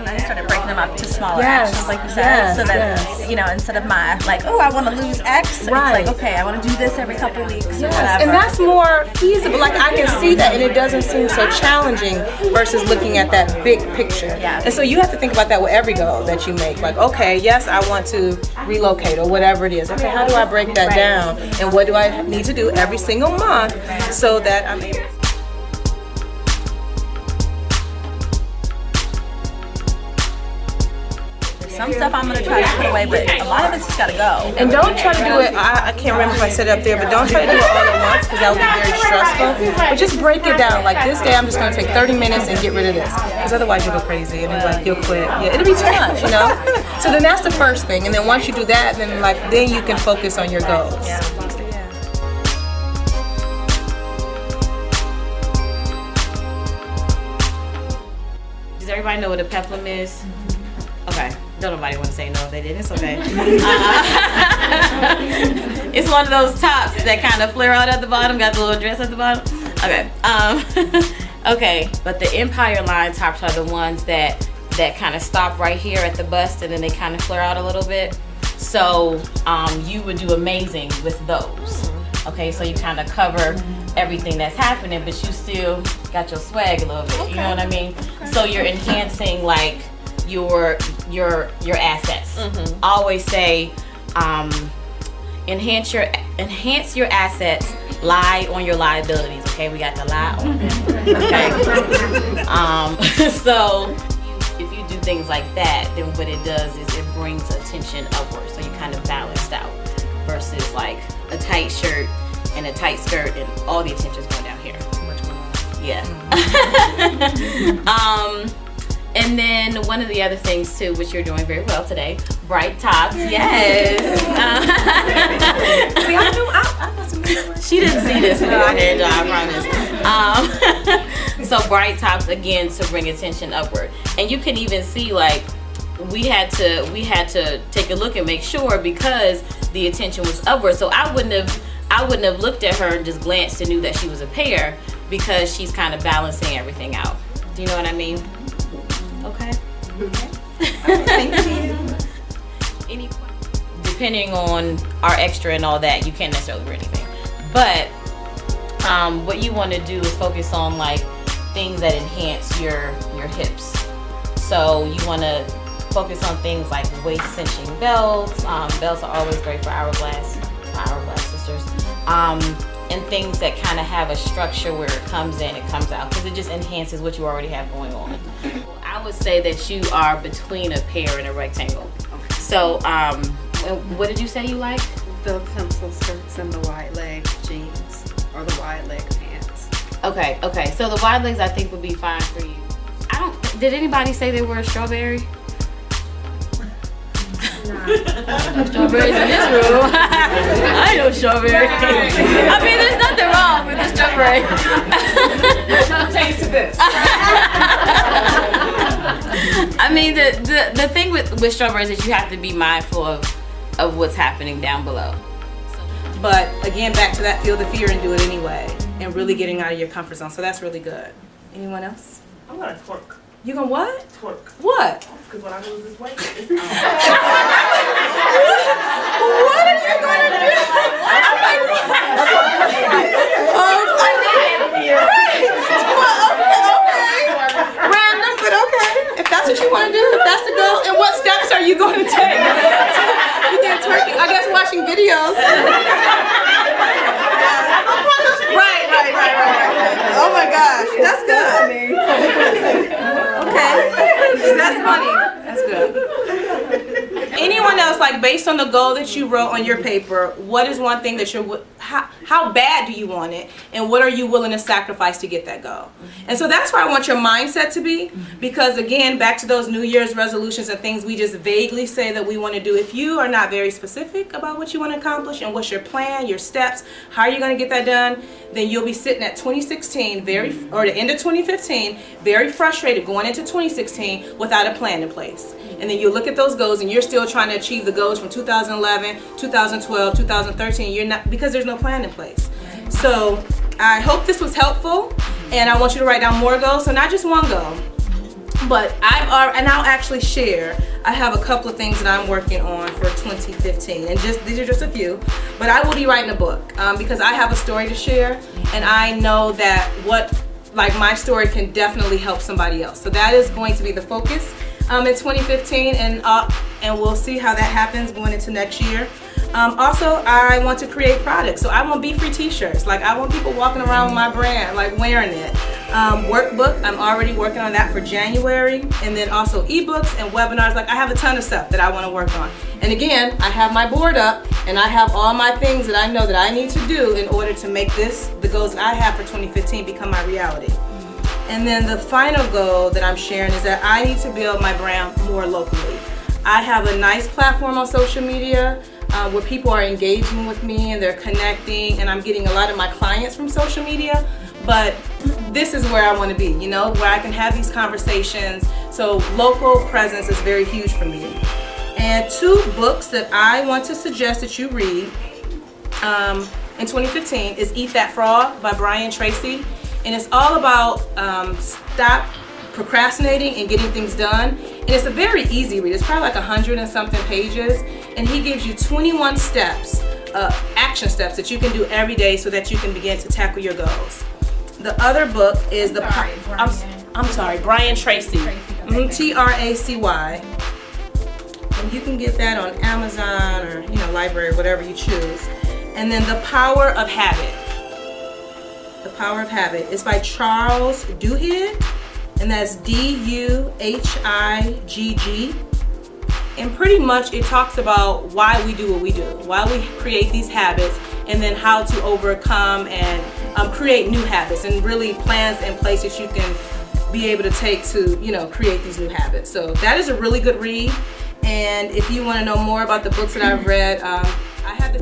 I started breaking them up to smaller actions, like you said, so that, you know, instead of my, like, oh, I want to lose X, it's like, okay, I want to do this every couple weeks or whatever. And that's more feasible. Like, I can see that, and it doesn't seem so challenging versus looking at that big picture. And so you have to think about that with every goal that you make. Like, okay, yes, I want to relocate or whatever it is. Okay, how do I break that down? And what do I need to do every single month so that I'm able to... Some stuff I'm gonna try to put away, but a lot of it's just gotta go. And don't try to do it, I can't remember if I said it up there, but don't try to do it all at once because that would be very stressful. But just break it down. Like this day I'm just gonna take 30 minutes and get rid of this. Because otherwise you'll go crazy and like you'll quit. Yeah, it'll be too much, you know? So then that's the first thing. And then once you do that, then you can focus on your goals. Does everybody know what a peplum is? Okay. Don't nobody want to say no if they didn't. It's okay. It's one of those tops that kind of flare out at the bottom, got the little dress at the bottom. Okay. Okay, but the Empire line tops are the ones that kind of stop right here at the bust and then they kind of flare out a little bit. So you would do amazing with those. Okay, so you kind of cover everything that's happening, but you still got your swag a little bit. You know what I mean? So you're enhancing like your assets. Always say enhance your assets, lie on your liabilities. Okay, we got to lie on them. Okay. So if you do things like that, then what it does is it brings attention upwards, so you kind of balanced out versus like a tight shirt and a tight skirt and all the attention's going down here. Yeah. And then one of the other things too, which you're doing very well today, bright tops. Yes. She didn't see this in her hair, I promise. So bright tops again to bring attention upward, and you can even see like we had to take a look and make sure because the attention was upward. So I wouldn't have looked at her and just glanced and knew that she was a pear because she's kind of balancing everything out. Do you know what I mean? Okay. Thank you. Any questions? Depending on our extra and all that, you can't necessarily wear anything. But what you want to do is focus on like things that enhance your hips. So you want to focus on things like waist cinching belts. Belts are always great for hourglass sisters. And things that kind of have a structure where it comes in, it comes out, because it just enhances what you already have going on. I would say that you are between a pear and a rectangle. Okay. So, what did you say you like? The pencil skirts and the wide leg jeans, or the wide leg pants. Okay. So the wide legs I think would be fine for you. Did anybody say they were a strawberry? No strawberries in this room. I ain't no strawberry. I mean, there's nothing wrong with the strawberry. Taste of this. I mean, the thing with strawberries is you have to be mindful of what's happening down below. But again, back to that, feel the fear and do it anyway, and really getting out of your comfort zone. So that's really good. Anyone else? I'm gonna twerk. You gonna what? Twerk. What? Because when I lose this weight, it's What are you gonna do? I'm like, okay. Random, but okay. If that's what you want to do, if that's the goal, and what steps are you going to take? You think twerking? I guess watching videos. Right. Oh my gosh, that's good. Okay, that's funny. That's good. Anyone else, like based on the goal that you wrote on your paper, what is one thing that how bad do you want it, and what are you willing to sacrifice to get that goal? And so that's where I want your mindset to be, because again, back to those New Year's resolutions and things we just vaguely say that we want to do. If you are not very specific about what you want to accomplish and what's your plan, your steps, how are you going to get that done, then you'll be sitting at 2016 or the end of 2015 very frustrated going into 2016 without a plan in place. And then you look at those goals and you're still trying to achieve the goals from 2011, 2012, 2013. You're not, because there's no plan in place. So I hope this was helpful, and I want you to write down more goals. So not just one goal. But I'll actually share. I have a couple of things that I'm working on for 2015, and these are just a few. But I will be writing a book because I have a story to share, and I know that my story can definitely help somebody else. So that is going to be the focus in 2015, and we'll see how that happens going into next year. Also, I want to create products. So I want BeFree t-shirts. Like, I want people walking around with my brand, like wearing it. Workbook, I'm already working on that for January. And then also ebooks and webinars. Like, I have a ton of stuff that I want to work on. And again, I have my board up, and I have all my things that I know that I need to do in order to make the goals that I have for 2015 become my reality. And then the final goal that I'm sharing is that I need to build my brand more locally. I have a nice platform on social media where people are engaging with me and they're connecting, and I'm getting a lot of my clients from social media. But this is where I want to be, where I can have these conversations. So local presence is very huge for me. And 2 books that I want to suggest that you read in 2015 is Eat That Frog by Brian Tracy. And it's all about stop procrastinating and getting things done. And it's a very easy read. It's probably like 100 and something pages. And he gives you 21 steps, action steps that you can do every day so that you can begin to tackle your goals. The other book is Brian Tracy. Tracy. And you can get that on Amazon or library, whatever you choose. And then The Power of Habit. The Power of Habit is by Charles Duhigg, and that's Duhigg. And pretty much it talks about why we do what we do, why we create these habits, and then how to overcome and create new habits, and really plans in place that you can be able to take to create these new habits. So that is a really good read. And if you want to know more about the books that I've read, I have the